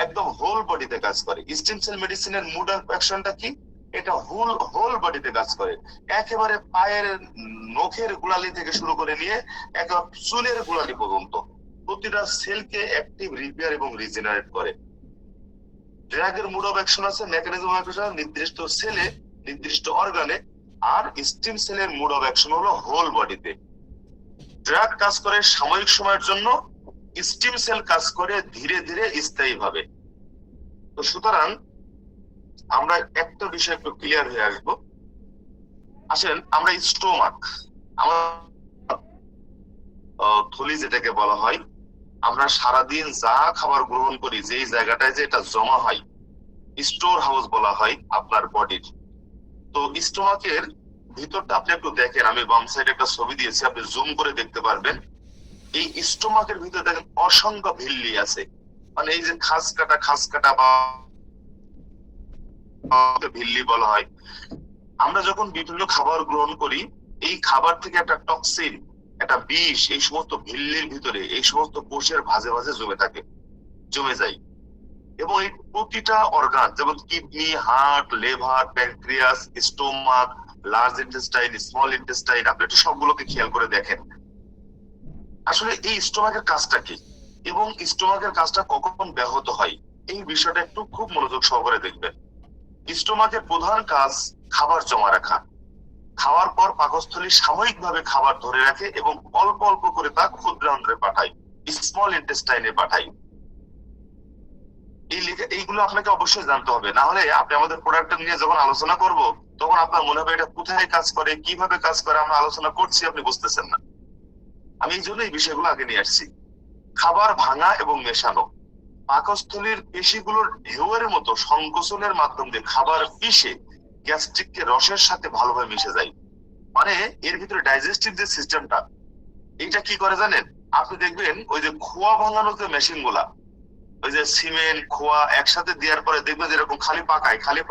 একদম হোল বডিতে কাজ করে। স্টেম সেল মেডিসিনের মুড অফ অ্যাকশনটা কি? এটা হোল হোল বডিতে কাজ করে। একেবারে পায়ের নখের গোড়ালি থেকে শুরু করে নিয়ে একেবারে চুলের গোড়ালি পর্যন্ত প্রতিটা সেলকে অ্যাক্টিভ, রিপেয়ার এবং রিজেনারেট করে। ড্রাগের মুড অফ অ্যাকশন আছে, মেকানিজম অফ অ্যাকশন নির্দিষ্ট সেলে, নির্দিষ্ট অর্গানে। আর স্টিম সেলের মুড অফ অ্যাকশন হলো হোল বডিতে। ড্রাগ কাজ করে সাময়িক সময়ের জন্য, স্টিম সেল কাজ করে ধীরে ধীরে স্থায়ী ভাবে। তো সুতরাং আমরা একটা বিষয় একটু ক্লিয়ার হয়ে আসবো। আসেন আমরা স্টোমাক, আমার থলি যেটাকে বলা হয়, আমরা সারাদিন যা খাবার গ্রহণ করি যেই জায়গাটায় যে এটা জমা হয়, স্টোর হাউস বলা হয় আপনার বডির। তো স্টোমাকের ভিতরটা আপনি একটু দেখেন, আমি বাম সাইডে একটা ছবি দিয়েছি, আপনি জুম করে দেখতে পারবেন। এই স্টোমাকের ভিতরে দেখেন অসংখ্য ভিল্লি আছে, মানে এই যে খাস কাটা বা ভিল্লি বলা হয়। আমরা যখন বিভিন্ন খাবার গ্রহণ করি, এই খাবার থেকে একটা টক্সিন, একটা বিষ এই সমস্ত ভিল্লির ভিতরে, এই সমস্ত কোষের ভাঁজে ভাঁজে জমে যায়। এবং এই প্রতিটা অর্গান, যেমন kidney, heart, liver, pancreas, stomach, large intestine, small intestine, আপনি একটু সবগুলোকে খেয়াল করে দেখেন আসলে এই স্টোমাকের কাজটা কি এবং স্টোমাকের কাজটা কখন ব্যাহত হয়, এই বিষয়টা একটু খুব মনোযোগ সহকারে দেখবেন। স্টোমাকের প্রধান কাজ খাবার জমা রাখা। খাওয়ার পর পাকস্থলী সাময়িকভাবে খাবার ধরে রাখে এবং অল্প অল্প করে তা ক্ষুদ্রান্ত্রে পাঠায়, স্মল ইন্টেস্টাইনে পাঠায়। এইগুলো আপনাকে অবশ্যই জানতে হবে, না হলে আপনি আমাদের প্রোডাক্ট নিয়ে যখন আলোচনা করব তখন আপনার মনে হবে এটা কোথায় কাজ করে, কিভাবে কাজ করে, আমরা আলোচনা করছি আপনি বুঝতেছেন না। আমি এই জন্য এই বিষয়গুলো আগে নিয়ে আসছি। খাবার ভাঙা এবং মেশানো। পাকস্থলীর পেশিগুলোর ঢেউয়ের মতো সংকোচনের মাধ্যম দিয়ে খাবার পিষে গ্যাস্ট্রিককে রসের সাথে ভালোভাবে মিশে যায়। মানে এর ভিতরে ডাইজেস্টিভ যে সিস্টেমটা, এটা কি করে জানেন? আপনি দেখবেন ওই যে খোয়া ভাঙানোর যে মেশিন গুলা, ওই যে সিমেন্ট খোয়া একসাথে দেওয়ার পরে দেখবেন যেরকম খালি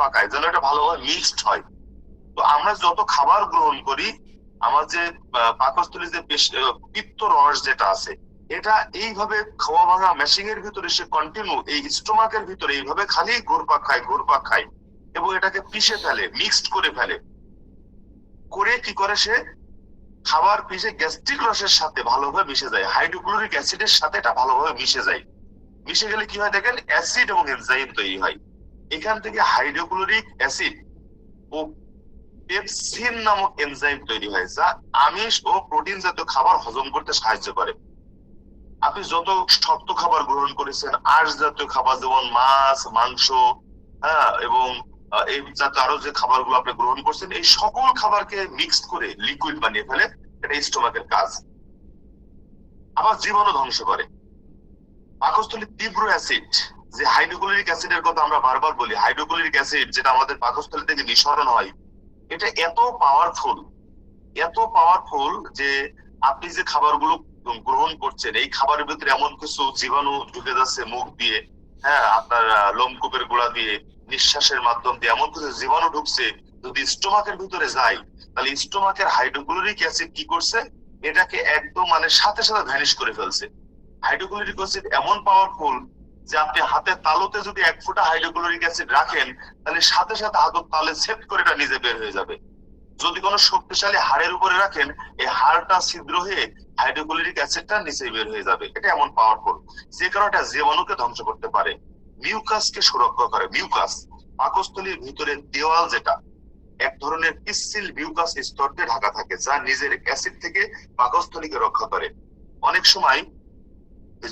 পাকায় যেন এটা ভালোভাবে মিক্সড হয়। তো আমরা যত খাবার গ্রহণ করি, আমার যে পাকস্থলীর যে পিত্ত রস যেটা আছে, এটা এইভাবে খাওয়া ভাঙা মেশিং এর ভিতরে সে কন্টিনিউ এই স্টোমাকের ভিতরে এইভাবে খালি ঘুরপাক খায় এবং এটাকে পিষে ফেলে, মিক্সড করে ফেলে। করে কি করে সে খাবার পিষে গ্যাস্ট্রিক রসের সাথে ভালোভাবে মিশে যায়, হাইড্রোক্লোরিক অ্যাসিডের সাথে এটা ভালোভাবে মিশে যায়। মিশে গেলে কি হয় দেখেন, অ্যাসিড এবং এনজাইম তৈরি হয়। এখান থেকে হাইড্রোক্লোরিক অ্যাসিড ও পেপসিন নামক এনজাইম তৈরি হয়, যা আমিষ ও প্রোটিন জাতীয় খাবার হজম করতে সাহায্য করে। আপনি যত শক্ত খাবার গ্রহণ করেছেন, আঁশ জাতীয় খাবার যেমন মাছ, মাংস, হ্যাঁ, এবং এই জাতীয় আরো যে খাবারগুলো আপনি গ্রহণ করছেন, এই সকল খাবারকে মিক্স করে লিকুইড বানিয়ে ফেলে, এটা স্টোমাকের কাজ। আবার জীবাণু ধ্বংস করে। পাকস্থলীর তীব্র অ্যাসিড, যে হাইড্রোক্লোরিক অ্যাসিডের কথা আমরা বারবার বলি, হাইড্রোক্লোরিক অ্যাসিড যেটা আমাদের পাকস্থলী থেকে নিঃসরণ হয়, এটা এত পাওয়ারফুল যে আপনি যে খাবারগুলো গ্রহণ করছেন, এই খাবারের ভিতরে এমন কিছু জীবাণু ঢুকে যাচ্ছে মুখ দিয়ে, হ্যাঁ, আপনার লোমকূপের গোড়া দিয়ে, নিঃশ্বাসের মাধ্যম দিয়ে এমন কিছু জীবাণু ঢুকছে, যদি স্টোমাকের ভিতরে যায় তাহলে স্টোমাকের হাইড্রোক্লোরিক অ্যাসিড কি করছে, এটাকে একদম মানে সাথে সাথে ভ্যানিশ করে ফেলছে। হাইড্রোক্লোরিক অ্যাসিড এমন পাওয়ারফুল যে আপনি হাতের তালুতে যদি 1 ফোঁটা হাইড্রোক্লোরিক অ্যাসিড রাখেন, তাহলে সাথে সাথে হাতের তালে সেট করে এটা নিজে বের হয়ে যাবে। যদি কোনো শক্তিশালী হাড়ের উপরে রাখেন, এই হাড়টা ছিদ্র হয়ে হাইড্রোক্লোরিক অ্যাসিডটা নিচে বের হয়ে যাবে। এটা এমন পাওয়ারফুল যে কারণে এটা জীবাণুকে ধ্বংস করতে পারে। মিউকাসকে সুরক্ষা করে। মিউকাস পাকস্থলীর ভিতরে দেওয়াল, যেটা এক ধরনের পিচ্ছিল মিউকাস স্তর দিয়ে ঢাকা থাকে, যা নিজের অ্যাসিড থেকে পাকস্থলীকে রক্ষা করে। অনেক সময়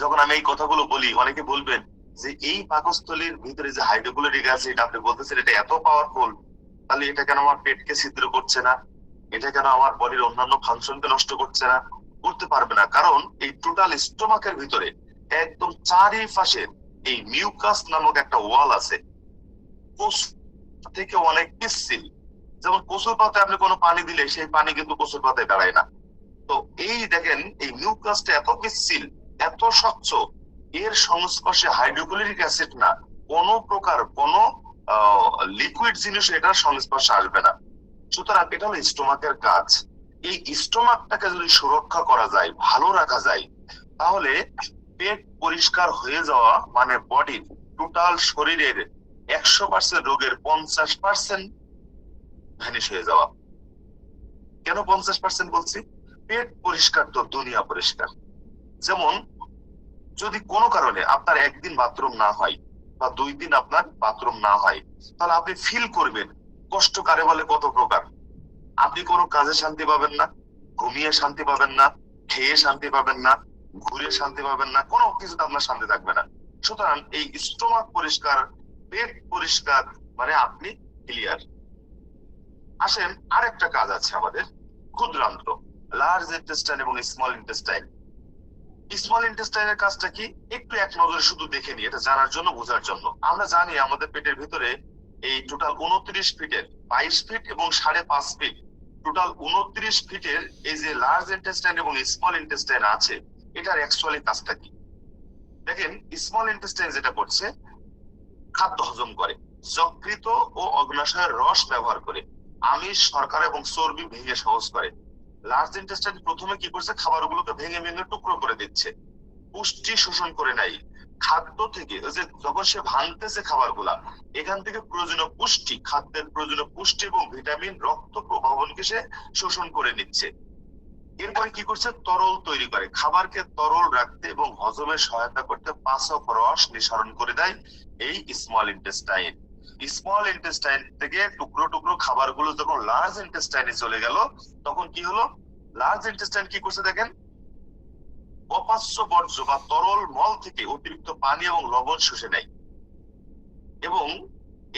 যখন আমি এই কথাগুলো বলি, অনেকে বলবেন যে এই পাকস্থলীর ভিতরে যে হাইড্রোক্লোরিক অ্যাসিড আপনি বলতেছেন এটা এত পাওয়ারফুল, তাহলে এটা কেন আমার পেটকে ছিদ্র করছে না, এটা কেন আমার বডির অন্যান্য ফাংশনকে নষ্ট করছে না? করতে পারবে না, কারণ এই টোটাল স্টোমাকের ভিতরে একদম চারিপাশে এই মিউকাস নামক একটা ওয়াল আছে, থেকে অনেক পিচ্ছিল। যেমন কচুর পাতায় আপনি কোনো পানি দিলে সেই পানি কিন্তু কচুর পাতায় দাঁড়ায় না। তো এই দেখেন এই মিউকাসটা এত পিচ্ছিল, এত স্বচ্ছ, এর সংস্পর্শে হাইড্রোক্লোরিক অ্যাসিড না কোন প্রকার কোন লিকুইড জিনিস এটার সংস্পর্শে আসবে না। সুতরাং এটা হলো স্টোমাকের কাজ। এই স্টোমাকটাকে যদি সুরক্ষা করা যায়, ভালো রাখা যায়, তাহলে পেট পরিষ্কার হয়ে যাওয়া মানে বডির টোটাল টোটাল শরীরের 100% রোগের 50% ভ্যানিশ হয়ে যাওয়া। কেন 50% বলছি? পেট পরিষ্কার তো দুনিয়া পরিষ্কার। যেমন যদি কোনো কারণে আপনার একদিন বাথরুম না হয় বা 2 দিন আপনার বাথরুম না হয়, তাহলে আপনি ফিল করবেন কষ্ট কারে বলে কত প্রকার। আপনি কোনো কাজে শান্তি পাবেন না, ঘুমিয়ে শান্তি পাবেন না, খেয়ে শান্তি পাবেন না, ঘুরে শান্তি পাবেন না, কোনো কিছুতে আপনার শান্তি থাকবে না। সুতরাং এই স্টোমাক পরিষ্কার, পেট পরিষ্কার মানে আপনি ক্লিয়ার। আসেন আরেকটা কাজ আছে আমাদের, ক্ষুদ্রান্ত্র, লার্জ ইন্টেস্টাইন এবং স্মল ইন্টেস্টাইন। স্মল ইন্টেস্টাইনের কাজটা কি একটু এক নজরে শুধু দেখে নিই, এটা জানার জন্য, বোঝার জন্য। আমরা জানি আমাদের পেটের ভিতরে এই টোটাল 29 ফিটের 22 ফিট এবং 5.5 ফিট, টোটাল 29 ফিটের এই যে লার্জ ইন্টেস্টাইন এবং স্মল ইন্টেস্টাইন আছে, এটার অ্যাকচুয়ালি কাজটা কি? দেখেন, স্মল ইন্টেস্টাইন যেটা করছে, খাদ্য হজম করে, যকৃত ও অগ্নাশয়ের রস ব্যবহার করে আমিষ, শর্করা এবং চর্বি ভেঙে সহজ করে। লার্জ ইন্টেস্টাইন প্রথমে কি করছে, খাবারগুলোকে ভেঙে ভেঙে টুকরো করে দিচ্ছে, পুষ্টি শোষণ করে নাই খাদ্য থেকে। ওই যে যখন সে ভাঙতেছে খাবারগুলা, এখান থেকে প্রয়োজনীয় পুষ্টি, খাদ্যের প্রয়োজনীয় পুষ্টি এবং ভিটামিন, রক্ত প্রবাহনকে সে শোষণ করে নিচ্ছে। এরপরে কি করছে, তরল তৈরি করে, খাবারকে তরল রাখতে এবং হজমে সহায়তা করতে পাচক রস নিঃসরণ করে দেয় এই স্মল ইন্টেস্টাইন। স্মল ইন্টেস্টাইন থেকে টুকরো টুকরো খাবারগুলো যখন লার্জ ইন্টেস্টাইনে চলে গেল, তখন কি হলো, লার্জ ইন্টেস্টাইন কি করছে দেখেন, অপাচ্য বর্জ্য বা তরল মল থেকে অতিরিক্ত পানি এবং লবণ শুষে নেয় এবং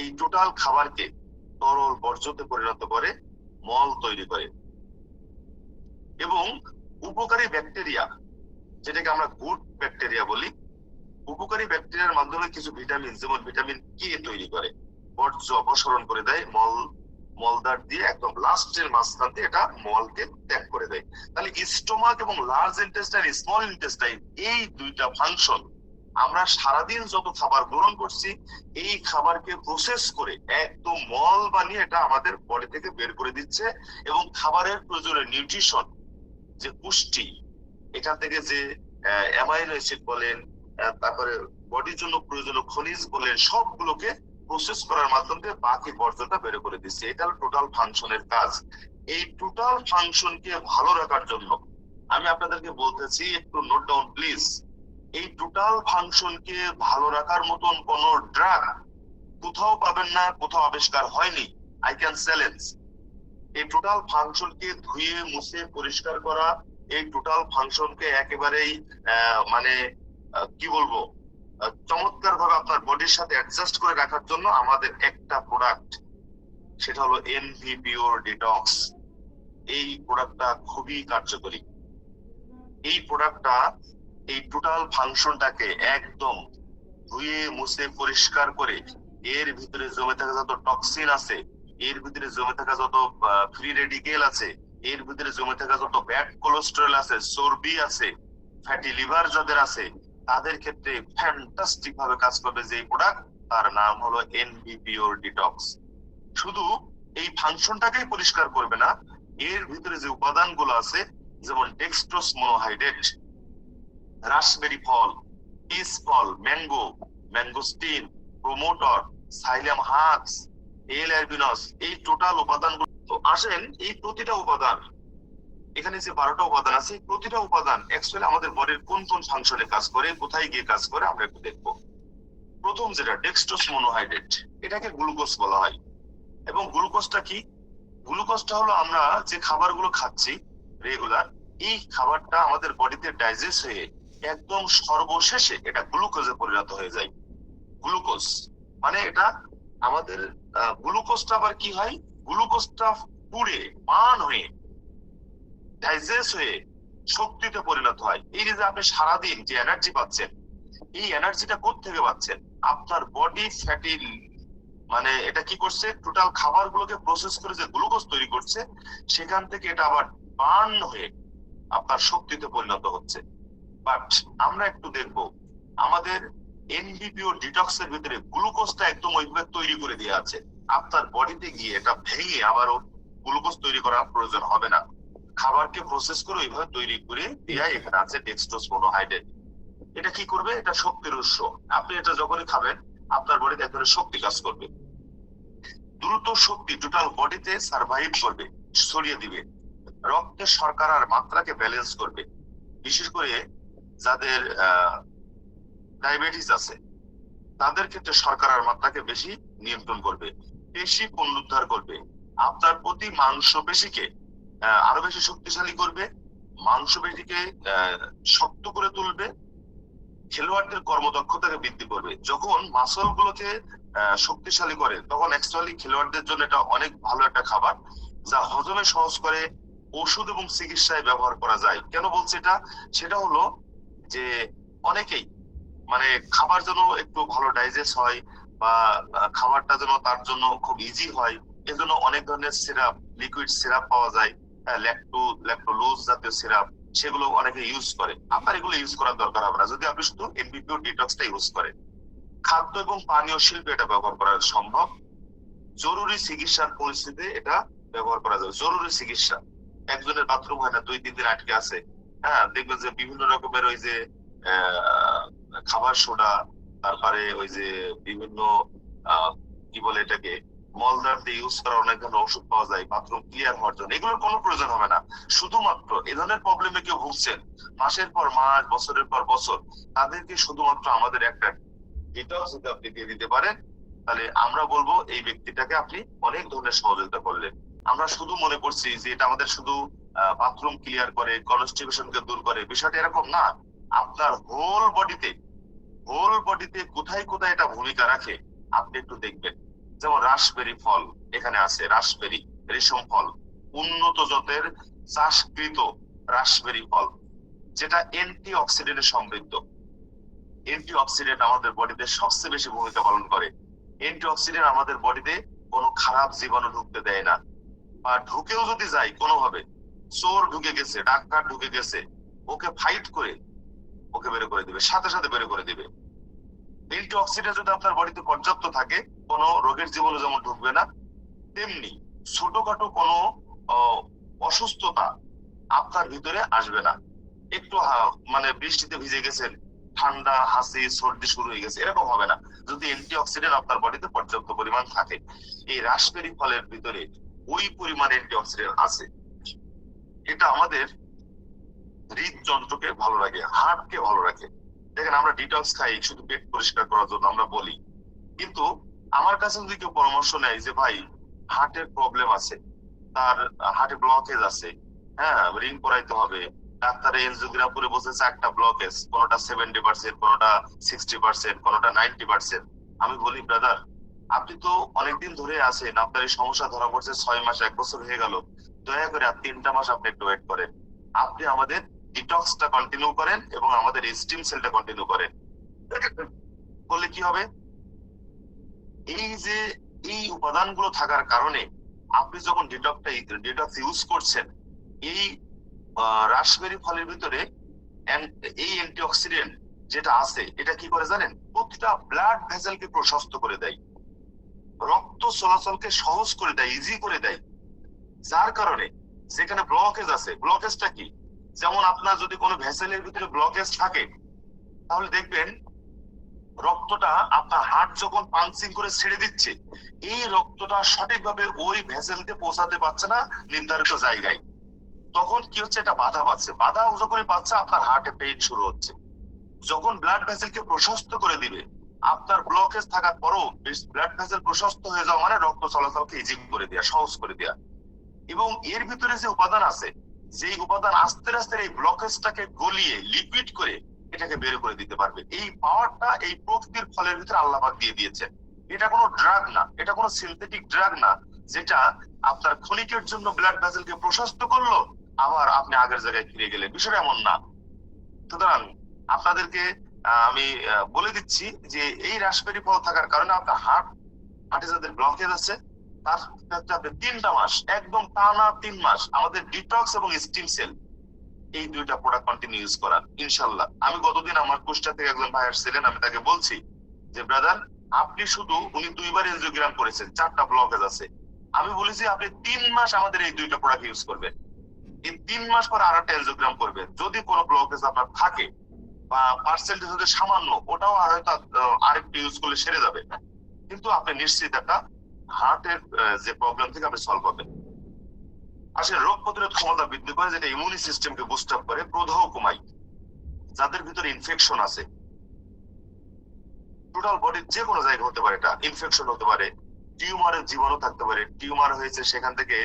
এই টোটাল খাবারকে তরল বর্জ্যতে পরিণত করে, মল তৈরি করে। এবং উপকারী ব্যাকটেরিয়া, যেটাকে আমরা গুড ব্যাকটেরিয়া বলি, উপকারী ব্যাকটেরিয়ার মাধ্যমে কিছু ভিটামিন, যেমন ভিটামিন কে তৈরি করে, বর্জ্য অপসারণ করে দেয়, মলদার দিয়ে একদম লাস্টের মাঝখান দিয়ে এটা মলকে ত্যাগ করে দেয়। তাহলে স্টোমাক এবং লার্জ ইন্টেস্টাইন, স্মল ইন্টেস্টাইন, এই দুইটা ফাংশন আমরা সারাদিন যত খাবার গ্রহণ করছি, এই খাবারকে প্রসেস করে একদম মল বানিয়ে এটা আমাদের বডি থেকে বের করে দিচ্ছে এবং খাবারের প্রয়োজনীয় নিউট্রিশন, যে পুষ্টি, এখান থেকে যে অ্যামাইনো অ্যাসিড বলেন, তারপরে বডির জন্য প্রয়োজনীয় খনিজ বলেন, সবগুলোকে প্রসেস করার মাধ্যমে বাকি বর্জ্যটা বের করে দিচ্ছে। এটা হলো টোটাল ফাংশনের কাজ। এই টোটাল ফাংশনকে ভালো রাখার জন্য আমি আপনাদেরকে বলতেছি, একটু নোট ডাউন প্লিজ। এই টোটাল ফাংশনকে ভালো রাখার মতন কোন ড্রাগ কোথাও পাবেন না, কোথাও আবিষ্কার হয়নি। I can challenge. এই টোটাল ফাংশনকে ধুয়ে মুছে পরিষ্কার করা, এই টোটাল ফাংশনকে একেবারেই মানে কি বলবো, চমৎকার ভাবে আপনার বডির সাথে অ্যাডজাস্ট করে রাখার জন্য আমাদের একটা প্রোডাক্ট, সেটা হলো এনভি পিওর ডিটক্স। এই প্রোডাক্টটা খুবই কার্যকরী। এই প্রোডাক্টটা এই টোটাল ফাংশনটাকে একদম ধুয়ে মুছে পরিষ্কার করে, এর ভিতরে জমে থাকা যত টক্সিন আছে, এর ভিতরে জমে থাকা যত ফ্রি রেডিকেল আছে, এর ভিতরে জমে থাকা যত ব্যাড কোলেস্টেরল আছে, চর্বি আছে, ফ্যাটি লিভার যাদের আছে, তাদের ক্ষেত্রে ফ্যান্টাস্টিক ভাবে কাজ করবে যে প্রোডাক্ট, তার নাম হলো এনভি পিওর ডিটক্স। শুধু এই ফাংশনটাকেই পরিষ্কার করবে না, এর ভিতরে যে উপাদানগুলো আছে, যেমন ডেক্সট্রোজ মনোহাইড্রেট, রাসবেরি ফল, পিস ফল, ম্যাঙ্গোস্টিন, প্রোমোটর, সাইলাম হাক্স, এল অ্যালবিনস, এই টোটাল উপাদানগুলো। তো আসেন, এই প্রতিটা উপাদান, এখানে যে 12টা উপাদান আছে, প্রতিটা উপাদান অ্যাকচুয়ালি আমাদের বডির কোন কোন ফাংশনে কাজ করে, কোথায় গিয়ে কাজ করে, আমরা একটু দেখবো। প্রথম যেটা ডেক্সট্রোজ মনোহাইড্রেট, এটাকে গ্লুকোজ বলা হয়। এবং গ্লুকোজটা কি? গ্লুকোজটা হলো আমরা যে খাবারগুলো খাচ্ছি রেগুলার, এই খাবারটা আমাদের বডিতে ডাইজেস্ট হয়ে একদম সর্বশেষে এটা গ্লুকোজে পরিণত হয়ে যায়। গ্লুকোজ মানে এটা আমাদের, গ্লুকোজটা আবার কি হয়, গ্লুকোজটা পুড়ে পান হয়ে ডাইজেস্ট হয়ে শক্তিতে পরিণত হয়। এই যে আপনি সারাদিন যে এনার্জি পাচ্ছেন, এই এনার্জিটা কোত্থেকে পাচ্ছেন? আপনার বডি ফ্যাটি, মানে এটা কি করছে, টোটাল খাবারগুলোকে প্রসেস করে যে গ্লুকোজ তৈরি করছে, সেখান থেকে এটা আবার বার্ন হয়ে আপনার শক্তিতে পরিণত হচ্ছে। বাট আমরা একটু দেখবো, আমাদের এনবিপিও ডিটক্স এর ভিতরে গ্লুকোজটা একদম ওইভাবে তৈরি করে দেওয়া আছে। আপনার বডিতে গিয়ে এটা ভেঙে আবারও গ্লুকোজ তৈরি করার প্রয়োজন হবে না। খাবারকে প্রসেস করে ওইভাবে তৈরি করে দেওয়া এখানে আছে ডেক্সট্রোজ মনোহাইড্রেট। এটা কি করবে? এটা শক্তির উৎস। আপনি এটা যখনই খাবেন, আপনার বডিতে এক ধরনের শক্তি কাজ করবে, দ্রুত শক্তি টোটাল বডিতে সার্ভাইভ করবে, ছড়িয়ে দিবে, রক্তের শর্করার মাত্রাকে ব্যালেন্স করবে, বিশেষ করে যাদের ডায়াবেটিস আছে তাদের ক্ষেত্রে শর্করার মাত্রাকে বেশি নিয়ন্ত্রণ করবে, পেশি পুনরুদ্ধার করবে, আপনার প্রতি মাংসপেশিকে আরো বেশি শক্তিশালী করবে, মাংসপেশিকে শক্ত করে তুলবে, খেলোয়াড়দের কর্মদক্ষতাকে বৃদ্ধি করবে। যখন মাসল গুলোকে শক্তিশালী করে তখন অ্যাকচুয়ালি খেলোয়াড়দের জন্য এটা অনেক ভালো একটা খাবার, যা হজমে সহজ করে, ওষুধ এবং চিকিৎসায় ব্যবহার করা যায়। কেন বলছি এটা? সেটা হলো যে অনেকেই মানে খাবার যেন একটু ভালো ডাইজেস্ট হয় বা খাবারটা যেন তার জন্য খুব ইজি হয়, এজন্য অনেক ধরনের সিরাপ, লিকুইড সিরাপ পাওয়া যায়, ল্যাক্টোলুজ জাতীয় সিরাপ, সেগুলো অনেকে ইউজ করে। আপনার এগুলো ইউজ করার দরকার হবে না যদি আপনি শুধু এমবিপিও ডিটক্সটা ইউজ করেন। খাদ্য এবং পানীয় শিল্পে এটা ব্যবহার করা সম্ভব, জরুরি চিকিৎসার পরিস্থিতিতে এটা ব্যবহার করা যাবে। জরুরি চিকিৎসা, একজনের বাথরুম হয় না, 2-3 দিন আটকে আছে, হ্যাঁ, দেখবেন যে বিভিন্ন রকমের ওই যে খাবার সোডা, তারপরে ওই যে বিভিন্ন কি বলে এটাকে মলদার দিয়ে ইউজ করা অনেক ধরনের ওষুধ পাওয়া যায় বাথরুম ক্লিয়ার হওয়ার জন্য। এগুলোর কোনো প্রয়োজন হবে না। শুধুমাত্র এ ধরনের প্রবলেমে কেউ ভুগছেন মাসের পর মাস, বছরের পর বছর, তাদেরকে শুধুমাত্র আমাদের একটা ডিটক্স যদি আপনি দিয়ে দিতে পারেন, তাহলে আমরা বলবো এই ব্যক্তিটাকে আপনি অনেক ধরনের সহযোগিতা করলেন। আমরা শুধু মনে করছি যে এটা আমাদের শুধু বাথরুম ক্লিয়ার করে, কনস্টিপেশনকে দূর করে, বিষয়টা এরকম না। আপনার হোল বডিতে কোথায় কোথায় এটা ভূমিকা রাখে আপনি একটু দেখবেন। যেমন রাসবেরি ফল এখানে আছে, রাসবেরি রেশম ফল, উন্নত জাতের চাষকৃত রাসবেরি ফল, যেটা অ্যান্টি অক্সিডেন্টে সমৃদ্ধ। অ্যান্টি অক্সিডেন্ট আমাদের বডিতে সবচেয়ে বেশি ভূমিকা পালন করে। অ্যান্টি অক্সিডেন্ট আমাদের বডিতে কোনো খারাপ জীবাণু ঢুকতে দেয় না, বা ঢুকেও যদি যায় কোনোভাবে, চোর ঢুকে গেছে, ডাক্তার ঢুকে গেছে, ওকে ফাইট করে ওকে বের করে দিবে, সাথে সাথে বের করে দিবে। অ্যান্টি অক্সিডেন্ট যদি আপনার বডিতে পর্যাপ্ত থাকে, কোনো রোগের জীবাণু যেমন ঢুকবে না, তেমনি ছোটখাটো কোনো অসুস্থতা আপনার ভিতরে আসবে না। একটু মানে বৃষ্টিতে ভিজে গেছেন, ঠান্ডা, হাসি, সর্দি শুরু হয়ে গেছে, এরকম হবে না যদি অ্যান্টি অক্সিডেন্ট আপনার বডিতে পর্যাপ্ত পরিমাণ থাকে। এই রাসবেরি ফলের ভিতরে ওই পরিমাণ অ্যান্টি অক্সিডেন্ট আছে। এটা আমাদের হৃদযন্ত্রকে ভালো রাখে, হার্টকে ভালো রাখে। দেখেন আমরা ডিটক্স খাই শুধু পেট পরিষ্কার করার জন্য, আমরা বলি, কিন্তু আমার কাছে যদি কেউ পরামর্শ নেয় যে ভাই হার্টের প্রবলেম আছে, তার হার্টে ব্লকেজ আছে, হ্যাঁ, রিং করাইতে হবে, ডাক্তার এনজিওগ্রাম করে বলতেছে একটা ব্লকেজ, কোনোটা 70%, কোনোটা 60%, কোনোটা 90%, আমি বলি ব্রাদার আপনি তো অনেকদিন ধরে আছেন, আপনার এই সমস্যা ধরা পড়ছে 6 মাস 1 বছর হয়ে গেল, দয়া করে আর 3টা মাস আপনি একটু ওয়েট করেন। আপনি আমাদের ডিটক্সটা কন্টিনিউ করেন এবং আমাদের স্টিম সেলটা কন্টিনিউ করেন। বললে কি হবে, এই যে এই উপাদানগুলো থাকার কারণে আপনি যখন ডিটক্স ইউজ করছেন, এই রাসবেরি ফলের ভিতরে এই অ্যান্টিঅক্সিডেন্ট যেটা আছে, এটা কি করে জানেন? প্রতিটা ব্লাড ভেসেলকে প্রশস্ত করে দেয়, রক্ত চলাচলকে সহজ করে দেয়, ইজি করে দেয়। যার কারণে যেখানে ব্লকেজ আছে, ব্লকেজটা কি, যেমন আপনার যদি কোনো ভেসেলের ভিতরে ব্লকেজ থাকে, তাহলে দেখবেন রক্তটা আপনার হার্ট যখন পাঞ্চিং করে ছেড়ে দিচ্ছে, এই রক্তটা সঠিকভাবে ওই ভেসেলকে পৌঁছাতে পারছে না নির্ধারিত জায়গায়। তখন কি হচ্ছে, এটা বাধা পাচ্ছে, বাধা যখনই পাচ্ছে আপনার হার্টে পেইন শুরু হচ্ছে। যখন ব্লাড ভেসেলকে প্রশস্ত করে দিবে, আপনার ব্লকেজ থাকার পরও ব্লাড ভেসেল প্রশস্ত হয়ে যাওয়া মানে রক্ত চলাচলকে ইজি করে দেওয়া, সহজ করে দেওয়া। এবং এর ভিতরে যে উপাদান আছে, যে উপাদান আস্তে আস্তে এই ব্লকেজটাকে গলিয়ে লিকুইড করে এটাকে বের করে দিতে পারবে, এই পাওয়ারটা এই প্রকৃতির ফলের ভিতরে আল্লাহ পাক দিয়ে দিয়েছেন। এটা কোনো ড্রাগ না, এটা কোনো সিনথেটিক ড্রাগ না, যেটা আপনার ক্ষণিকের জন্য ব্লাড ভেসেলকে প্রশস্ত করলো আবার আপনি আগের জায়গায় ফিরে গেলেন, বিষয়টা এমন না। সুতরাং আপনাদেরকে আমি বলে দিচ্ছি যে এই রাসবেরি ফল থাকার কারণে আপনার হার্টে যাদের ব্লকেজ আছে, তার ক্ষেত্রে আপনি 3টা মাস একদম টানা 3 মাস আমাদের ডিটক্স এবং স্টিম সেল এই 2টা প্রোডাক্ট কন্টিনিউ ইউজ করার ইনশাল্লাহ। আমি গতদিন আমার কুষ্টা থেকে একজন ভাই আসছিলেন, আমি তাকে বলছি যে ব্রাদার আপনি শুধু, উনি 2বার এনজিওগ্রাম করেছেন, 4টা ব্লকেজ আছে, আমি বলেছি আপনি 3 মাস আমাদের এই 2টা প্রোডাক্ট ইউজ করবেন, এই 3 মাস পর আর একটা এনজিওগ্রাম করবেন। যদি কোনো ব্লকেজ আপনার থাকে বা পার্সেন্টেজ যদি সামান্য, ওটাও হয়তো আরেকটু ইউজ করলে সেরে যাবে, কিন্তু আপনি নিশ্চিত একটা হার্টের যে প্রবলেম থেকে আপনি সলভ করবেন। আসলে রোগ প্রতিরোধ ক্ষমতা বৃদ্ধি করে, যেটা ইমিউনি সিস্টেমকে বুস্ট আপ করে, প্রদাহ কমায়। যাদের ভিতরে ইনফেকশন আছে, টোটাল বডির যে কোনো জায়গায় হতে পারে, এটা ইনফেকশন হতে পারে, টিউমারের জীবাণু থাকতে পারে, টিউমার হয়েছে সেখান থেকে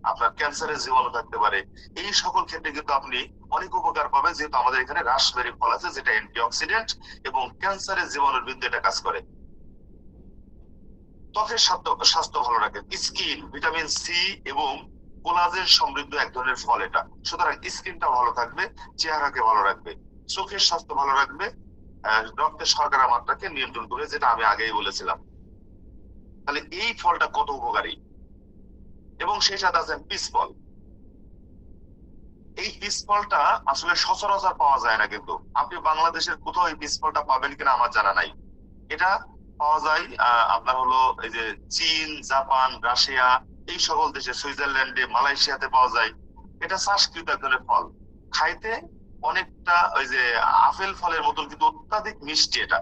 আপনার ক্যান্সারের জীবাণু থাকতে পারে, এই সকল ক্ষেত্রে কিন্তু আপনি অনেক উপকার পাবেন, যেহেতু আমাদের এখানে রাসবেরি ফল আছে যেটা অ্যান্টিঅক্সিডেন্ট এবং ক্যান্সারের জীবাণুর বিরুদ্ধে এটা কাজ করে। ত্বকের স্বাস্থ্য ভালো রাখে, স্কিন, ভিটামিন সি এবং কোলাজেন সমৃদ্ধ এক ধরনের ফল এটা, সুতরাং স্কিনটা ভালো থাকবে, চেহারাকে ভালো রাখবে, চোখের স্বাস্থ্য ভালো রাখবে, রক্তের শর্করা মাত্রাকে নিয়ন্ত্রণ করে, যেটা আমি আগেই বলেছিলাম। তাহলে এই ফলটা কত উপকারী। এবং সেই সাথে আছেন পিস ফল। এই পিস ফলটা আসলে সচরাচর পাওয়া যায় না, কিন্তু আপনি বাংলাদেশের কোথাও এই পিস ফলটা পাবেন কিনা আমার জানা নাই। এটা পাওয়া যায় আপনার হলো এই যে চীন, জাপান, রাশিয়া, এই সকল দেশে, সুইজারল্যান্ডে, মালয়েশিয়াতে পাওয়া যায়। এটা চাষকৃত এক ধরনের ফল, খাইতে অনেকটা ওই যে আপেল ফলের মতন, কিন্তু অত্যাধিক মিষ্টি এটা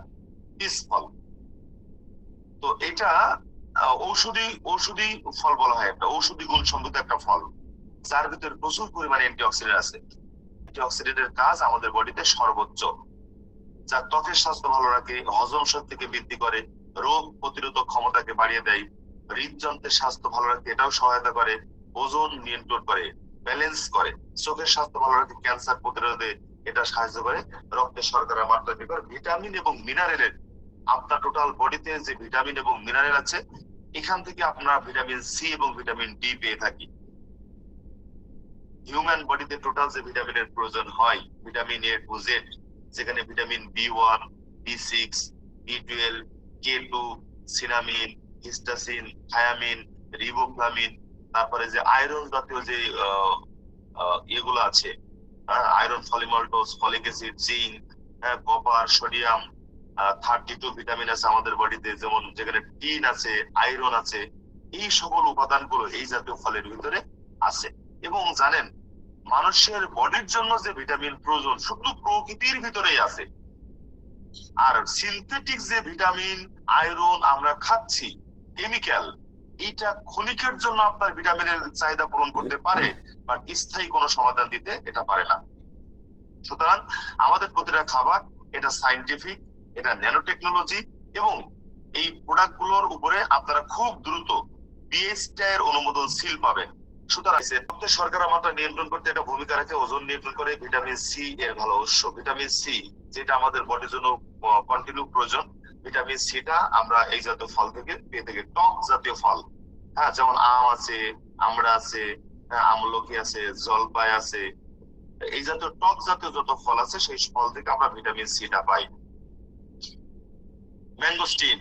পিস ফল। তো এটা ঔষধি ফল বলা হয়, একটা ঔষধি গুণ সমৃদ্ধ একটা ফল, যার ভিতরে প্রচুর পরিমাণে অ্যান্টিঅক্সিডেন্ট আছে। অ্যান্টিঅক্সিডেন্টের কাজ আমাদের বডিতে সর্বোচ্চ, যা ত্বকের স্বাস্থ্য ভালো রাখে, হজম শক্তিকে বৃদ্ধি করে, রোগ প্রতিরোধক ক্ষমতাকে বাড়িয়ে দেয়, হৃদযন্ত্রের স্বাস্থ্য ভালো রাখতে এটাও সহায়তা করে, ওজন নিয়ন্ত্রণ করে, ব্যালেন্স করে, চোখের স্বাস্থ্য ভালো রাখে, ক্যান্সার প্রতিরোধে এটা সাহায্য করে, রক্তের শর্করা মাত্রা বৃদ্ধি করে, ভিটামিন এবং মিনারেলের, আপনার টোটাল বডিতে যে ভিটামিন এবং মিনারেল আছে, এখান থেকে আপনারা ভিটামিন সি এবং ভিটামিন ডি পেয়ে থাকি। হিউম্যান বডিতে টোটাল যে ভিটামিনের প্রয়োজন হয়, ভিটামিন এ টু জেড, যেখানে ভিটামিন বি1, বি6, বি12, কে2, সিনামিন, হিস্টাসিন, থায়ামিন, রিবোফ্লামিন, তারপরে যে আয়রন জাতীয় যে এগুলো আছে, iron, ফলিমল্টোজ, folic acid, zinc, copper, sodium, 32 vitamin আছে আমাদের বডিতে, যেমন যেখানে টিন আছে, আয়রন আছে, এই সকল উপাদানগুলো এই জাতীয় ফলের ভিতরে আছে। এবং জানেন, মানুষের বডির জন্য যে ভিটামিন প্রয়োজন শুধু প্রকৃতির ভিতরেই আছে। আর সিনথেটিক যে ভিটামিন, আয়রন আমরা খাচ্ছি, কেমিক্যাল, এটা ক্ষণিকের জন্য আপনার ভিটামিনের চাহিদা পূরণ করতে পারে, বাট স্থায়ী কোনো সমাধান দিতে এটা পারে না। সুতরাং আমাদের প্রতিটা খাবার এটা সায়েন্টিফিক, এটা ন্যানো টেকনোলজি, এবং এই প্রোডাক্ট গুলোর উপরে আপনারা খুব দ্রুত বিএসটি এর অনুমোদন সিল পাবেন। সুতরাং রক্তের শর্করা মাত্রা নিয়ন্ত্রণ করতে এটা ভূমিকা রাখে, ওজন নিয়ন্ত্রণ করে, ভিটামিন সি এর ভালো উৎস। ভিটামিন সি যেটা আমাদের বডির জন্য কন্টিনিউ প্রয়োজন, ভিটামিন সিটা আমরা এই জাতীয় ফল থেকে পেয়ে থাকি, টক জাতীয় ফল, হ্যাঁ, যেমন আম আছে, আমড়া আছে, আমলকি আছে, জলপাই আছে, এই জাতীয় টক জাতীয় যত ফল আছে সেই ফল থেকে আমরা ভিটামিন সিটা পাই। ম্যাঙ্গোস্টিন।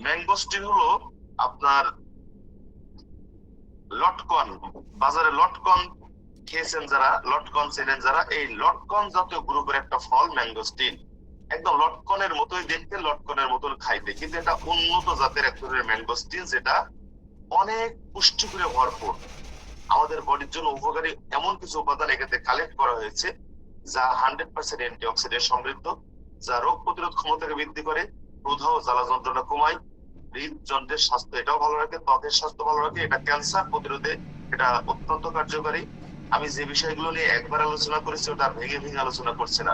ম্যাঙ্গোস্টিন হলো আপনার লটকন, বাজারে লটকন খেয়েছেন যারা, লটকন চেনেন যারা, এই লটকন জাতীয় গ্রুপের একটা ফল ম্যাঙ্গোস্টিন। একদম লটকনের মতোই দেখতে, লটকনের মতন খাইতে, কিন্তু এটা উন্নত জাতের এক ধরনের ম্যাঙ্গোস্টিন, যেটা অনেক পুষ্টিগুণে ভরপুর, আমাদের বডির জন্য উপকারী এমন কিছু উপাদান এক্ষেত্রে কালেক্ট করা হয়েছে, যা 100% অ্যান্টিঅক্সিডেন্ট সমৃদ্ধ, যা রোগ প্রতিরোধ ক্ষমতাকে বৃদ্ধি করে, প্রদাহ জ্বালা যন্ত্রণা কমায়, হৃদযন্ত্রের স্বাস্থ্য এটাও ভালো রাখে, ত্বকের স্বাস্থ্য ভালো রাখে, এটা ক্যান্সার প্রতিরোধে এটা অত্যন্ত কার্যকারী। আমি যে বিষয়গুলো নিয়ে একবার আলোচনা করেছি ওটা ভেঙে ভেঙে আলোচনা করছে না।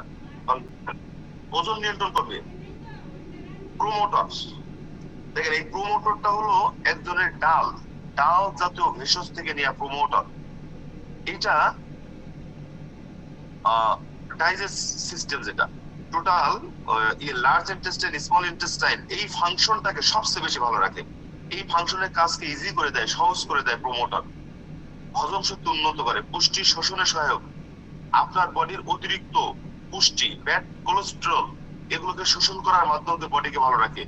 ওজন নিয়ন্ত্রণ করবে, প্রোমোটর। দেখেন, এই প্রোমোটরটা হলো এক ধরনের ডাল জাতীয় ভেষজ থেকে নেওয়া প্রোমোটর। এটা ডাইজেস্ট সিস্টেম, যেটা total large intestine, small intestine, এই ফাংশনটাকে সবচেয়ে বেশি ভালো রাখে, এই ফাংশনের কাজকে ইজি করে দেয়, সহজ করে দেয় প্রোমোটর। হজম শক্তি উন্নত করে, পুষ্টি শোষণে সহায়ক, আপনার বডির অতিরিক্ত পুষ্টি, ফ্যাট, কোলেস্টেরল, এগুলোকে শোষণ করার মাধ্যমে বডিকে ভালো রাখে,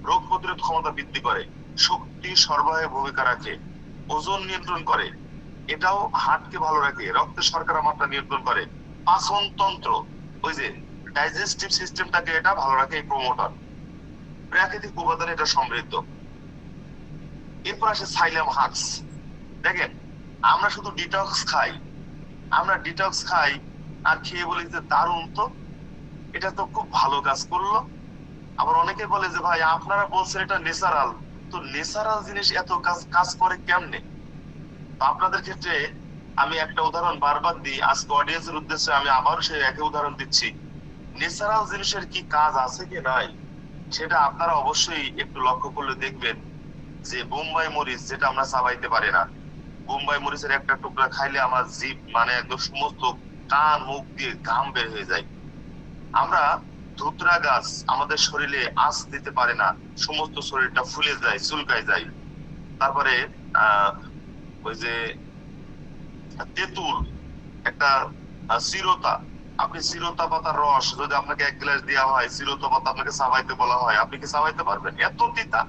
রোগ প্রতিরোধ ক্ষমতা বৃদ্ধি করে, শক্তি সরবরাহে ভূমিকা রাখে, ওজন নিয়ন্ত্রণ করে, এটাও হার্টকে ভালো রাখে, রক্তের শর্করা মাত্রা নিয়ন্ত্রণ করে, পাচন তন্ত্র, ওই যে ডাইজেস্টিভ সিস্টেমটাকে এটা ভালো রাখে এই প্রোমোটর। প্রাকৃতিক উপাদানে এটা সমৃদ্ধ। এরপর আসে সাইলাম হাক্স। দেখেন, আমরা শুধু ডিটক্স খাই আর খেয়ে বলি যে দারুণ তো, এটা তো খুব ভালো কাজ করলো। আবার অনেকে বলে যে ভাই আপনারা বলছেন এটা ন্যাচারাল, তো ন্যাচারাল জিনিস এত কাজ কাজ করে কেমনে? তো আপনাদের ক্ষেত্রে আমি একটা উদাহরণ বারবার দিই, আজকে অডিয়েন্সের উদ্দেশ্যে আমি আবারও সেই একই উদাহরণ দিচ্ছি। ন্যাচারাল জিনিসের কি কাজ আছে কি নাই, সেটা আপনারা অবশ্যই একটু লক্ষ্য করলে দেখবেন যে বোম্বাই মরিচ যেটা আমরা চাবাইতে পারি না, বোম্বাই মরিচের একটা টুকরা খাইলে আমার জিভ মানে একদম সমস্ত কান মুখ দিয়ে ঘাম বের হয়ে যায়। আমরা ধুতরা গাছ আমাদের শরীরে আঁচ দিতে পারে না, সমস্ত শরীরটা ফুলে যায়, চুলকায় যায়। তারপরে আহ ওই যে তেঁতুল, একটা চিরতা, আপনি চিরতা পাতার রস যদি আপনাকে 1 গ্লাস দেওয়া হয়, চিরতা পাতা আপনাকে চাবাইতে বলা হয়, আপনি কি চাবাইতে পারবেন? এত তিতা।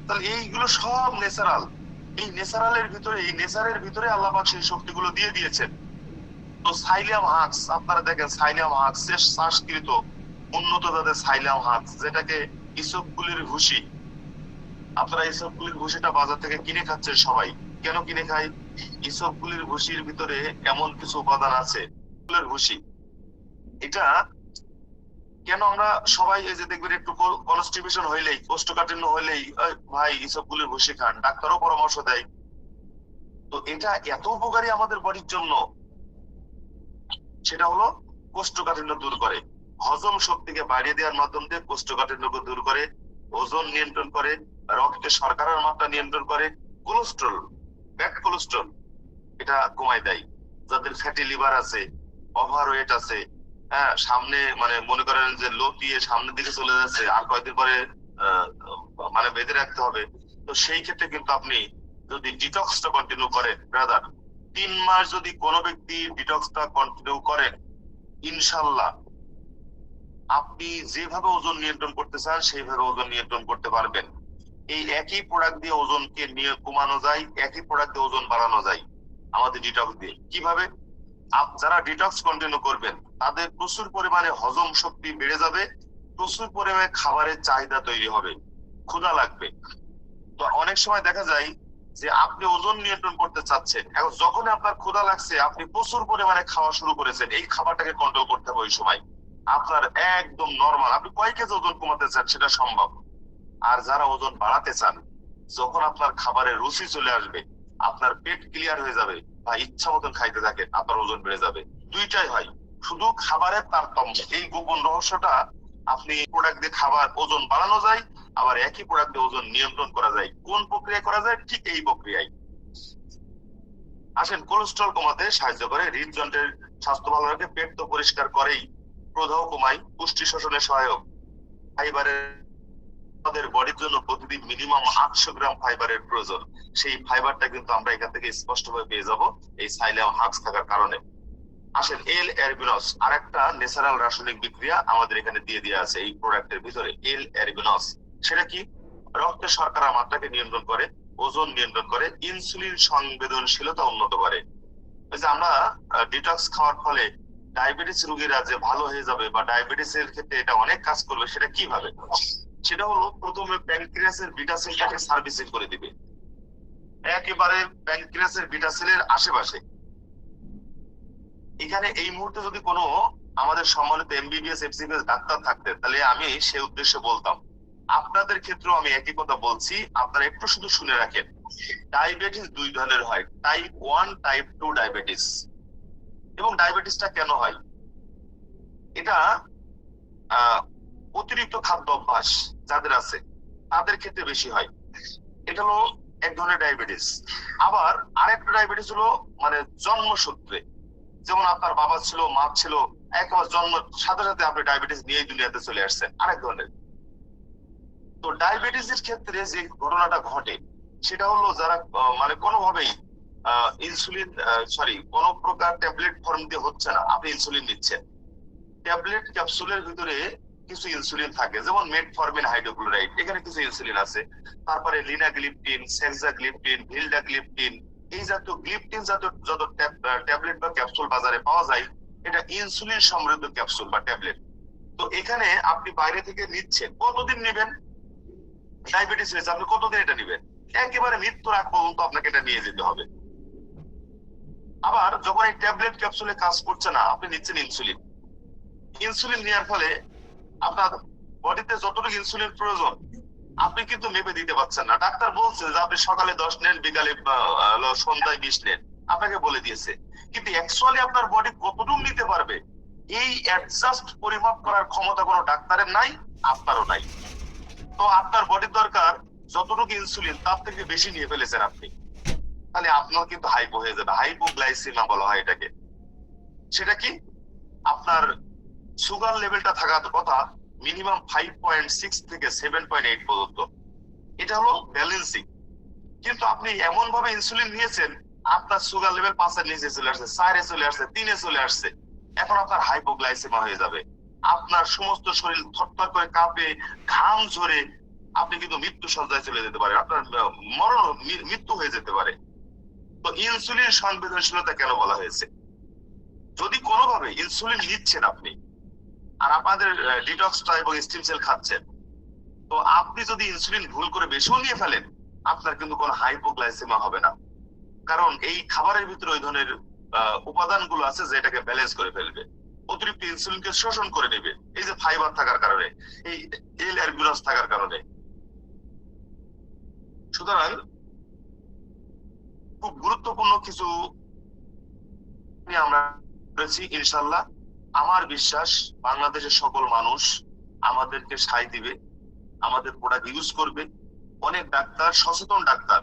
তাহলে এইগুলো সব ন্যাচারাল। এই ন্যাচারালের ভিতরে, এই নেচারের ভিতরে আল্লাহ পাক সেই শক্তিগুলো দিয়ে দিয়েছেন। তো সাইলিয়াম হাক্স, আপনারা দেখেন সাইলিয়াম হাক্স শ্বাসকৃত উন্নত জাতের সাইলিয়াম হাক্স, যেটাকে ইসবগুলির ভুসি, আপনারা ইসবগুলির ভুসিটা বাজার থেকে কিনে খাচ্ছেন সবাই। কেন কিনে খাই? ইসবগুলির ভুসির ভিতরে এমন কিছু উপাদান আছে, ফুলের ভুসি। এটা কেন আমরা সবাই, এই যে দেখবেন একটু কনস্টিপেশন হইলেই, কোষ্ঠকাঠিন্য হইলেই ভাই ইসবগুলির ভুসি খান, ডাক্তারও পরামর্শ দেয়। তো এটা এত উপকারী আমাদের বডির জন্য, সেটা হলো কোষ্ঠকাঠিন্য দূর করে, হজম শক্তিকে বাড়িয়ে দেওয়ার মাধ্যম দিয়ে কোষ্ঠকাঠিন্যকে দূর করে, ওজন নিয়ন্ত্রণ করে, রক্তে শর্করার মাত্রা নিয়ন্ত্রণ করে, কোলেস্ট্রল, ব্যাড কোলেস্ট্রল এটা কমায় দেয়। যাদের ফ্যাটি লিভার আছে, ওভার ওয়েট আছে, হ্যাঁ, সামনে মানে মনে করেন যে লতিয়ে সামনের দিকে চলে যাচ্ছে, আর কয়েকদিন পরে আহ, মানে বেঁধে রাখতে হবে, তো সেই ক্ষেত্রে কিন্তু আপনি যদি ডিটক্সটা কন্টিনিউ করেন ব্রাদার, 3 মাস যদি কোনো ব্যক্তি ডিটক্সটা কন্টিনিউ করেন, ইনশাল্লাহ আপনি যেভাবে ওজন নিয়ন্ত্রণ করতে চান সেইভাবে ওজন নিয়ন্ত্রণ করতে পারবেন। এই একই প্রোডাক্ট দিয়ে ওজনকে নিয়ে কমানো যায়, একই প্রোডাক্ট দিয়ে ওজন বাড়ানো যায় আমাদের ডিটক্স দিয়ে। কিভাবে? যারা ডিটক্স কন্টিনিউ করবেন তাদের প্রচুর পরিমাণে হজম শক্তি বেড়ে যাবে, প্রচুর পরিমাণে খাবারের চাহিদা তৈরি হবে, ক্ষুধা লাগবে। তো অনেক সময় দেখা যায় যে আপনি ওজন নিয়ন্ত্রণ করতে চাচ্ছেন, এখন যখন আপনার ক্ষুধা লাগছে আপনি প্রচুর পরিমাণে খাওয়া শুরু করেছেন, এই খাবারটাকে কন্ট্রোল করতে হবে ওই সময়। আপনার একদম নর্মাল, আপনি কয় কেজি ওজন কমাতে চান সেটা সম্ভব। আর যারা ওজন বাড়াতে চান, যখন আপনার খাবারের রুচি চলে আসবে, আপনার পেট ক্লিয়ার হয়ে যাবে বা ইচ্ছা মতন খাইতে থাকেন, আপনার ওজন বেড়ে যাবে। দুইটাই হয়, শুধু খাবারের তারতম্য। এই গোপন রহস্যটা, আপনি প্রোডাক্ট দিয়ে খাবার ওজন বাড়ানো যায়, আবার একই প্রোডাক্ট দিয়ে ওজন নিয়ন্ত্রণ করা যায়। কোন প্রক্রিয়া করা যায়? ঠিক এই প্রক্রিয়ায়। আসেন, কোলেস্ট্রল কমাতে সাহায্য করে, হৃদযন্ত্রের স্বাস্থ্য ভালো রাখে, পেট তো পরিষ্কার করেই, প্রদাহ কমায়, পুষ্টি শোষণে সহায়ক। ফাইবারের, আমাদের বডির জন্য প্রতিদিন মিনিমাম 800 গ্রাম ফাইবারের প্রয়োজন। সেই ফাইবারটা কিন্তু আমরা এখান থেকে স্পষ্টভাবে পেয়ে যাব এই সাইলিয়াম হাক্স থাকার কারণে। আসেন, এল অ্যারবিনস আর একটা ন্যাচারাল রাসায়নিক বিক্রিয়া আমাদের এখানে দিয়ে দেওয়া আছে এই প্রোডাক্টের ভিতরে, এল অ্যারবিনস। সেটা কি? রক্তে শর্করার মাত্রাকে নিয়ন্ত্রণ করে, ওজন নিয়ন্ত্রণ করে, ইনসুলিন সংবেদনশীলতা উন্নত করে। এই যে আমরা ডিটক্স খাওয়ার ফলে ডায়াবেটিস রোগীরা যে ভালো হয়ে যাবে বা ডায়াবেটিস এর ক্ষেত্রে এটা অনেক কাজ করবে, সেটা কিভাবে? সেটা হলো প্রথমে প্যানক্রিয়াসের বিটা সেলটাকে সার্ভিসিং করে দিবে, একেবারে প্যানক্রিয়াসের বিটা সেলের আশেপাশে। এখানে এই মুহূর্তে যদি কোনো আমাদের সম্মানিত এমবিবিএস এফসিবিএস ডাক্তার থাকতেন, তাহলে আমি সে উদ্দেশ্যে বলতাম, আপনাদের ক্ষেত্রেও আমি একই কথা বলছি, আপনারা একটু শুধু শুনে রাখেন। ডায়াবেটিস 2 ধরনের হয়, টাইপ 1, টাইপ 2 ডায়াবেটিস। এবং ডায়াবেটিসটা কেন হয়? এটা আহ অতিরিক্ত খাদ্য অভ্যাস যাদের আছে তাদের ক্ষেত্রে বেশি হয়। এটা হলো এক ধরনের ডায়াবেটিস। আবার আরেকটা ডায়াবেটিস হলো মানে জন্মসূত্রে, যেমন আপনার বাবা ছিল, মা ছিল, একবার জন্ম সাথে সাথে আপনি ডায়াবেটিস নিয়ে দুনিয়াতে চলে আসছেন, আরেক ধরনের। তো ডায়াবেটিসের ক্ষেত্রে যে ঘটনাটা ঘটে সেটা হলো যারা মানে কোনোভাবেই ইনসুলিন, সরি, কোন প্রকার ট্যাবলেট ফর্ম দিয়ে হচ্ছে না, আপনি ইনসুলিন নিচ্ছেন, ট্যাবলেট ক্যাপসুলের ভিতরে কিছু ইনসুলিন থাকে, যেমন মেটফরমিন হাইড্রোক্লোরাইড, এখানে কিছু ইনসুলিন আছে। তারপরে লিনাগ্লিপটিন, সেক্সাগ্লিপটিন, ভিলডাগ্লিপটিন, এই জাতীয় গ্লিপটিন জাতীয় যত ট্যাবলেট বা ক্যাপসুল বাজারে পাওয়া যায়, এটা ইনসুলিন সমৃদ্ধ ক্যাপসুল বা ট্যাবলেট। তো এখানে আপনি বাইরে থেকে নিচ্ছেন, কতদিন নেবেন? ডায়াবেটিস হয়েছে, আপনি কতদিন এটা নেবেন? একেবারে মৃত্যুর আগ পর্যন্ত আপনাকে এটা নিয়ে যেতে হবে। আবার যখন এই ট্যাবলেট ক্যাপসুলে কাজ করছে না, আপনি নিচ্ছেন ইনসুলিন, ইনসুলিন নেওয়ার ফলে আপনার বডিতে যতটুকু ইনসুলিন প্রয়োজন আপনি কিন্তু মেপে দিতে পারছেন না। ডাক্তার বলছে যে আপনি সকালে 10 নেন, বিকালে সন্ধ্যায় 20 নেন, আপনাকে বলে দিয়েছে, কিন্তু অ্যাকচুয়ালি আপনার বডি কতটুকু নিতে পারবে এই অ্যাডজাস্ট পরিমাপ করার ক্ষমতা কোনো ডাক্তারের নাই, আপনারও নাই। তো আপনার বডির দরকার যতটুকু ইনসুলিন তার থেকে বেশি নিয়ে ফেলেছেন আপনি, তাহলে আপনার কিন্তু হাইপো হয়ে যাবে। হাইপোগ্লাইসেমিয়া বলা হয় এটাকে। সেটা কি, আপনার সুগার লেভেলটা থাকার কথা মিনিমাম 5.6 থেকে 7.8 পর্যন্ত, এটা হলো ব্যালেন্সিং। কিন্তু আপনি এমন ভাবে ইনসুলিন নিয়েছেন আপনার সুগার লেভেল 5 এর নিচে চলে আসছে, 4 এ চলে আসছে, 3 এ চলে আসছে, এখন আপনার হাইপোগ্লাইসেমিয়া হয়ে যাবে। আপনার সমস্ত শরীর থরথর করে কাঁপে, ঘাম ঝরে, আপনি কিন্তু মৃত্যু সজ্জায় চলে যেতে পারে, আপনার মৃত্যু হয়ে যেতে পারে। তো ইনসুলিন সংবেদনশীলতা কেন বলা হয়েছে? যদি কোনোভাবে ইনসুলিন নিচ্ছেন আপনি আর আপনাদের ডিটক্সটা এবং স্টিম সেল খাচ্ছেন, তো আপনি যদি ইনসুলিন ভুল করে বেশিও নিয়ে ফেলেন আপনার কিন্তু কোনো হাইপোগ্লাইসেমিয়া হবে না, কারণ এই খাবারের ভিতরে ওই ধরনের উপাদানগুলো আছে যেটাকে ব্যালেন্স করে ফেলবে, অতিরিক্ত ইনসুলিনকে শোষণ করে নেবে, এই যে ফাইবার থাকার কারণে, এই এল অ্যারবিউরাস থাকার কারণে। সুতরাং খুব গুরুত্বপূর্ণ কিছু আমরা করেছি ইনশাল্লাহ। আমার বিশ্বাস বাংলাদেশের সকল মানুষ আমাদেরকে সায় দিবে, আমাদের প্রোডাক্ট ইউজ করবে। অনেক ডাক্তার, সচেতন ডাক্তার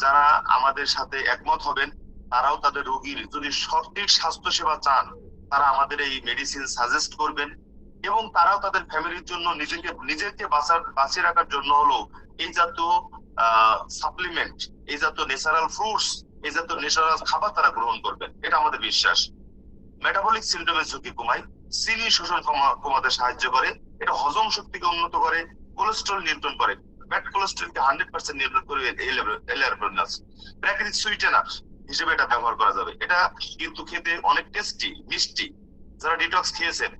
যারা আমাদের সাথে একমত হবেন, তারাও তাদের রোগীর যদি সঠিক স্বাস্থ্য সেবা চান তারা আমাদের এই মেডিসিন সাজেস্ট করবেন, এবং তারাও তাদের ফ্যামিলির জন্য নিজেকে বাঁচিয়ে রাখার জন্য হলো এই জাতীয় সাপ্লিমেন্ট, এই জাতীয় ন্যাচারাল ফ্রুটস, এই জাতীয় ন্যাচারাল খাবার তারা গ্রহণ করবেন, এটা আমাদের বিশ্বাস। মেটাবলিক সিন্ড্রোমের ঝুঁকি কমায়, চিনি শোষণ কমাতে সাহায্য করে, এটা হজম শক্তিকে উন্নত করে, কোলেস্ট্রল নিয়ন্ত্রণ করে, ব্যাড কোলেস্ট্রলকে 100% নিয়ন্ত্রণ করে, প্রাকৃতিক সুইটেনার হিসেবে এটা ব্যবহার করা যাবে। এটা কিন্তু খেতে অনেক টেস্টি, মিষ্টি। যারা ডিটক্স খেয়েছেন,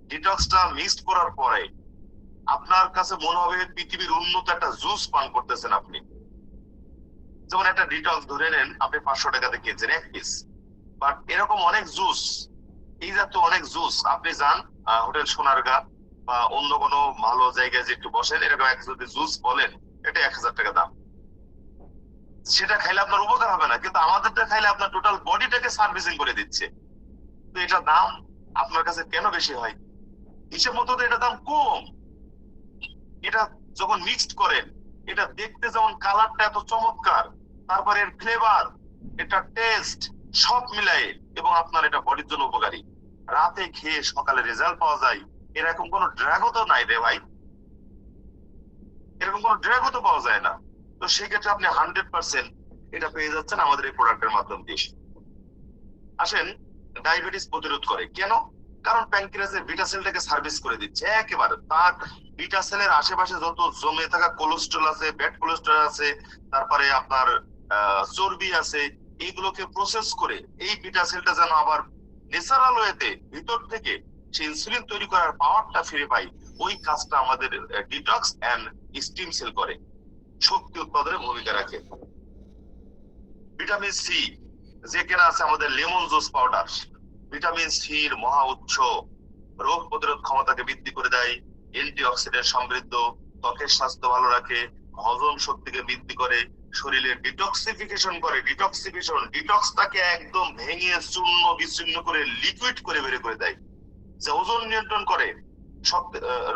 ডিটক্সটা মিক্সড করার পরে আপনার কাছে মনে হবে পৃথিবীর উন্নত একটা জুস পান করতেছেন আপনি। যেমন একটা ডিটক্স ধরে নেন আপনি 500 টাকাতে কিনছেন এক পিস, বাট এরকম অনেক জুস, এই জাতীয় অনেক জুস আপনি যান হোটেল সোনারগাঁ বা অন্য কোনো ভালো জায়গায় যে একটু বসেন, এরকম এক যদি জুস বলেন এটা 1000 টাকা দাম, সেটা খাইলে আপনার উপকার হবে না, কিন্তু আমাদেরটা খাইলে আপনার টোটাল বডিটাকে সার্ভিসিং করে দিচ্ছে। তো এটা দাম আপনার কাছে কেন বেশি হয়? হিসেব মতো তো এটা দাম কম। এটা যখন মিক্সড করেন, এটা দেখতে যেমন কালারটা এত চমৎকার, তারপরে এর ফ্লেভার, এটা টেস্ট, সব মিলাই এবং আপনার এটা বডির জন্য উপকারী। রাতে খেয়ে সকালে রেজাল্ট পাওয়া যায়, এরকম কোনো ড্রাগও তো নাই রে ভাই, এরকম কোনো ড্রাগও তো পাওয়া যায় না। তো সেক্ষেত্রে আপনি 100% এটা পেয়ে যাচ্ছেন আমাদের এই প্রোডাক্টের মাধ্যম দিয়ে। আসেন, ডায়াবেটিস প্রতিরোধ করে কেন? কারণ প্যানক্রিয়াসের বিটা সেলটাকে সার্ভিস করে দিচ্ছে একেবারে। তার বিটা সেলের আশেপাশে যত জমে থাকা কোলেস্ট্রল আছে, ব্যাড কোলেস্ট্রল আছে, তারপরে আপনার চর্বি আছে, এইগুলোকে প্রসেস করে এই বিটা সেলটা যেন আবার ন্যাচারাল ওয়েতে ভিতর থেকে সেই ইনসুলিন তৈরি করার পাওয়ারটা ফিরে পাই, ওই কাজটা আমাদের ডিটক্স এন্ড স্টিম সেল করে, শক্তি উৎপাদনে ভূমিকা রাখে। ভিটামিন সি যে কেনা আছে আমাদের lemon juice powder, vitamin C এর মহা উৎস, রোগ প্রতিরোধ ক্ষমতাকে বৃদ্ধি করে দেয়, অ্যান্টিঅক্সিডেন্ট সমৃদ্ধ, ত্বকের স্বাস্থ্য ভালো রাখে, হজম শক্তিকে বৃদ্ধি করে, শরীরের ডিটক্সিফিকেশন করে। ডিটক্সটাকে একদম ভেঙে চূর্ণ বিচ্ছিন্ন করে লিকুইড করে বের করে দেয়, যে ওজন নিয়ন্ত্রণ করে,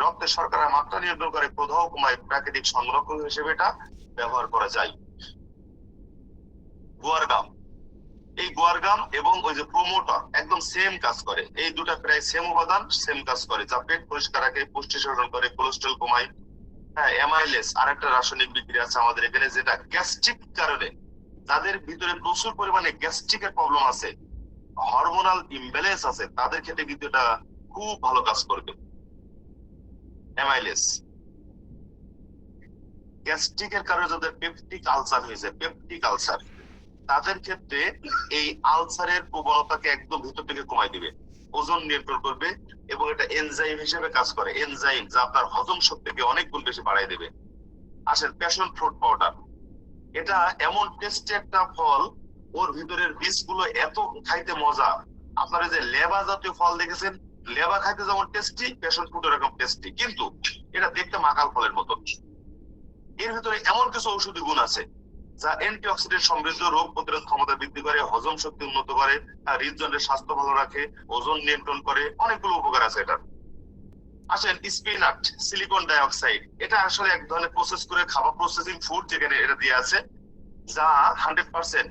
রক্তে শর্করার মাত্রা নিয়ন্ত্রণ করে, প্রদাহ কমায়, প্রাকৃতিক সংরক্ষণ হিসেবে এটা ব্যবহার করা যায়। গুয়ারগাম, এই গুয়ারগাম এবং ওই যে প্রমোটর একদম সেম কাজ করে, এই দুটা প্রায় সেম উপাদান, সেম কাজ করে, যা পেট পরিষ্কার রাখে, পুষ্টি শোষণ করে, কোলেস্ট্রল কমায়। হ্যাঁ, অ্যামাইলেস আরেকটা রাসায়নিক বিক্রিয়া আছে আমাদের এখানে, যেটা গ্যাস্ট্রিক কারণে, যাদের ভিতরে প্রচুর পরিমাণে গ্যাস্ট্রিকের প্রবলেম আছে, হরমোনাল ইমব্যালেন্স আছে, তাদের ক্ষেত্রে কিন্তু এটা খুব ভালো কাজ করবে। অ্যামাইলেস গ্যাস্ট্রিকের কারণে যাদের পেপটিক আলসার হয়েছে, পেপটিক আলসার, তাদের ক্ষেত্রে এই আলসারের প্রবণতাকে একদম ভিতর থেকে কমাই দিবে, ওজন নিয়ন্ত্রণ করবে, এবং এটা এনজাইম হিসেবে কাজ করে, এনজাইম যা আপনার হজম শক্তিকে অনেক গুণ বেশি বাড়াই দেবে। আসেন, প্যাশন ফ্রুট পাউডার, এটা এমন টেস্টি একটা ফল, ওর ভিতরের বীজগুলো এত খাইতে মজা। আপনারা যে লেবা জাতীয় ফল দেখেছেন, লেবা খাইতে যেমন টেস্টি, প্যাশন ফ্রুট এরকম টেস্টি, কিন্তু এটা দেখতে মাকাল ফলের মতো। এর ভিতরে এমন কিছু ঔষধি গুণ আছে যা অ্যান্টিঅক্সিডেন্ট সমৃদ্ধ, রোগ প্রতিরোধ ক্ষমতা বৃদ্ধি করে, হজম শক্তি উন্নত করে, হৃদযন্ত্রের স্বাস্থ্য ভালো রাখে, ওজন নিয়ন্ত্রণ করে, অনেকগুলো উপকার আছে এটা। আসেন স্পিনাট, সিলিকন ডাইঅক্সাইড, এটা আসলে এক ধরনের প্রসেস করে খাবার প্রসেসিং ফুড, যেখানে এটা দিয়ে আছে, যা 100%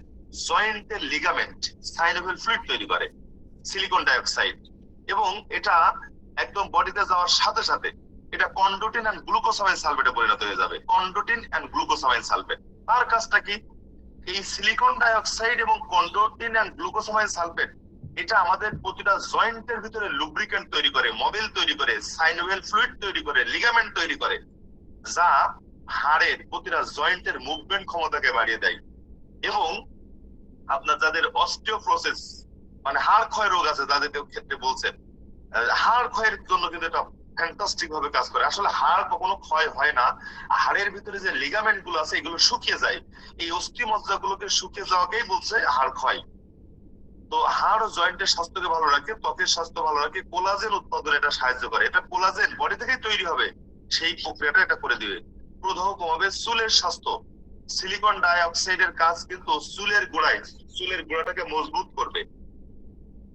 জয়েন্টের লিগামেন্ট, সাইনোভিয়াল ফ্লুইড তৈরি করে, সিলিকন ডাইঅক্সাইড। এবং এটা একদম বডিতে যাওয়ার সাথে সাথে এটা কন্ডোটিন এন্ড গ্লুকোসামাইন সালফেটে পরিণত হয়ে যাবে। কন্ডোটিন এন্ড গ্লুকোসামাইন সালফেট, তার কাজটা কি? এই সিলিকন ডাইঅক্সাইড এবং কন্ডোটিন এন্ড গ্লুকোসামাইন সালফেট এটা আমাদের প্রতিটা জয়েন্টের ভিতরে লুব্রিকেন্ট তৈরি করে, মোবিল তৈরি করে, সাইনোভিয়াল ফ্লুইড তৈরি করে, লিগামেন্ট তৈরি করে, যা হাড়ের প্রতিটা জয়েন্টের মুভমেন্ট ক্ষমতাকে বাড়িয়ে দেয়। এবং আপনার যাদের অস্টিওপ্রোসিস মানে হাড় ক্ষয় রোগ আছে, যাদের ক্ষেত্রে বলছেন হাড় ক্ষয়ের জন্য কিন্তু এটা ফ্যান্টাস্টিক ভাবে কাজ করে। আসলে হাড় কখনো ক্ষয় হয় না, হাড়ের ভিতরে যে লিগামেন্ট গুলো আছে এগুলো শুকিয়ে যায়, এই অস্থি মজ্জা গুলোকে শুকিয়ে যাওয়াকেই বলছে হাড় ক্ষয়। তো হাড় ও জয়েন্টের স্বাস্থ্যকে ভালো রাখে, ত্বকের স্বাস্থ্য ভালো রাখে, কোলাজেন উৎপাদনে এটা সাহায্য করে। এটা কোলাজেন বডি থেকেই তৈরি হবে, সেই প্রক্রিয়াটা এটা করে দিবে। প্রদাহ কমাবে, চুলের স্বাস্থ্য, সিলিকন ডাইঅক্সাইডের কাজ কিন্তু চুলের গোড়াটাকে মজবুত করবে।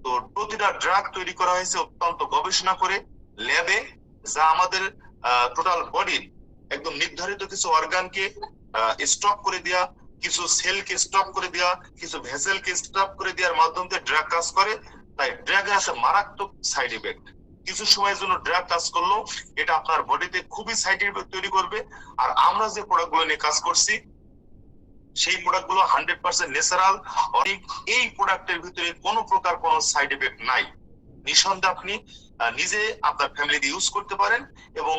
তো প্রতিটা ড্রাগ তৈরি করা হয়েছে অত্যন্ত গবেষণা করে ল্যাবে, যা আমাদের টোটাল বডির একদম নির্ধারিত কিছু অর্গানকে স্টপ করে দেওয়া, কিছু সেলকে স্টপ করে দেওয়া, কিছু ভেসেলকে স্টপ করে দেওয়ার মাধ্যমে ড্রাগ কাজ করে। তাই ড্রাগে আছে মারাত্মক সাইড ইফেক্ট। কিছু সময়ের জন্য ড্রাগ কাজ করলো, এটা আপনার বডিতে খুবই সাইড ইফেক্ট তৈরি করবে। আর আমরা যে প্রোডাক্ট গুলো নিয়ে কাজ করছি সেই প্রোডাক্ট গুলো 100% ন্যাচারাল। এই প্রোডাক্টের ভিতরে কোনো প্রকার কোনো সাইড এফেক্ট নাই। নিঃসন্দেহে আপনি নিজে আপনার ফ্যামিলিতে ইউজ করতে পারেন এবং